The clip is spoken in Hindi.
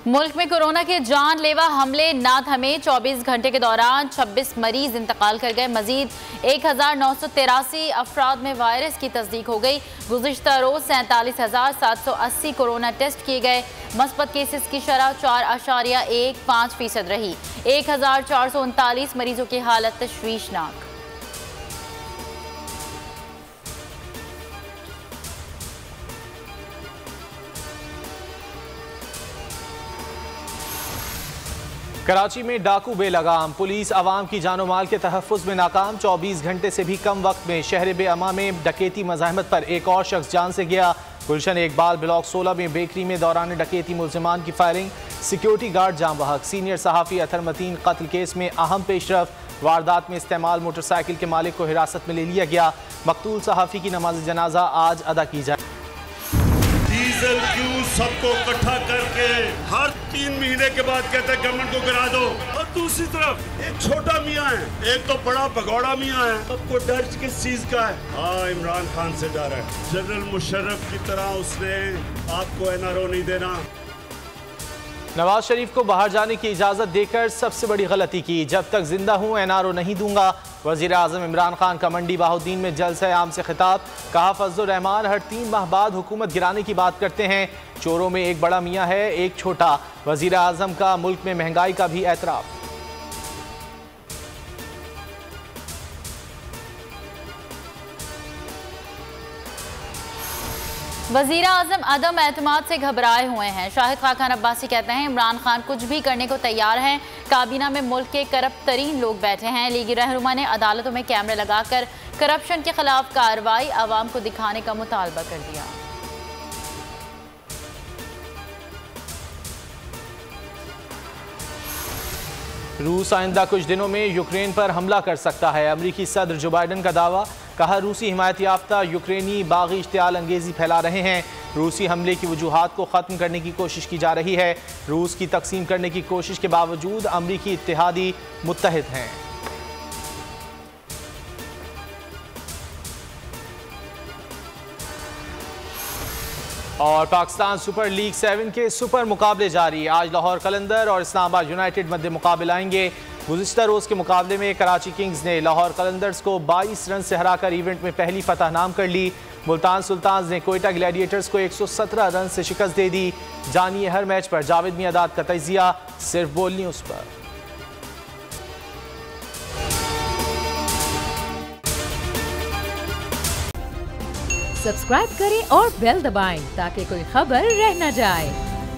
मुल्क में कोरोना के जानलेवा हमले ना थमे। 24 घंटे के दौरान 26 मरीज इंतकाल कर गए। मजीद 1983 अफराद में वायरस की तस्दीक हो गई। गुज़िश्ता रोज 47,780 कोरोना टेस्ट किए गए। मस्बत केसेस की शरह 4.15% रही। 1439 मरीजों की हालत तशवीशनाक। कराची में डाकू बेलगाम, पुलिस अवाम की जानो माल के तहफ़्फ़ुज़ में नाकाम। 24 घंटे से भी कम वक्त में शहर बेअमा में डकैती मज़ाहमत पर एक और शख्स जान से गया। गुलशन इकबाल ब्लॉक 16 में बेकरी में दौरान डकैती मुल्ज़िमान की फायरिंग। सिक्योरिटी गार्ड जाम बहक। सीनियर सहाफ़ी अतर मतीन कत्ल केस में अहम पेशरफ। वारदात में इस्तेमाल मोटरसाइकिल के मालिक को हिरासत में ले लिया गया। मकतूल सहाफ़ी की नमाज जनाजा आज अदा की जाए। डीजल क्यों सबको इकट्ठा करके हर 3 महीने के बाद कहते हैं गवर्नमेंट को गिरा दो, और दूसरी तरफ एक छोटा मियाँ है, एक तो बड़ा भगौड़ा मियाँ है। सबको डर किस चीज का है? हाँ, इमरान खान से डर है। जनरल मुशर्रफ की तरह उसने आपको एनआरओ नहीं देना। नवाज शरीफ को बाहर जाने की इजाज़त देकर सबसे बड़ी गलती की। जब तक जिंदा हूँ एनआरओ नहीं दूंगा। वज़ीर आज़म इमरान खान का मंडी बाहुद्दीन में जलसा आम से खिताब। कहा फजलुर रहमान हर 3 माह बाद हुकूमत गिराने की बात करते हैं। चोरों में एक बड़ा मियाँ है, एक छोटा। वज़ीर आज़म का मुल्क में महंगाई का भी एतराफ़। वज़ीर आज़म अदम एतमाद से घबराए हुए हैं। शाहिद खान अब्बासी कहते हैं इमरान खान कुछ भी करने को तैयार हैं। काबीना में मुल्क के करप्ट तरीन लोग बैठे हैं। लीगी रहनुमा ने अदालतों में कैमरे लगाकर करप्शन के खिलाफ कार्रवाई आवाम को दिखाने का मुतालबा कर दिया। रूस आइंदा कुछ दिनों में यूक्रेन पर हमला कर सकता है। अमरीकी सदर जो बाइडन का दावा। कहा रूसी हिमायत याफ्ता यूक्रेनी बागी इश्तियाल अंगेजी फैला रहे हैं। रूसी हमले की वजूहात को ख़त्म करने की कोशिश की जा रही है। रूस की तकसीम करने की कोशिश के बावजूद अमरीकी इत्तेहादी मुत्तहिद हैं। और पाकिस्तान सुपर लीग 7 के सुपर मुकाबले जारी। आज लाहौर कलंदर और इस्लामाबाद यूनाइटेड मध्य मुकाबले आएंगे। गुज़िश्ता रोज़ के मुकाबले में कराची किंग्स ने लाहौर कलंदर्स को 22 रन से हराकर इवेंट में पहली फतह नाम कर ली। मुल्तान सुल्तान्स ने कोयटा ग्लैडिएटर्स को 117 रन से शिकस्त दे दी। जानिए हर मैच पर जावेद मियादाद का तजिया सिर्फ बोल न्यूज़ पर। सब्सक्राइब करें और बेल दबाएं ताकि कोई खबर रह न जाए।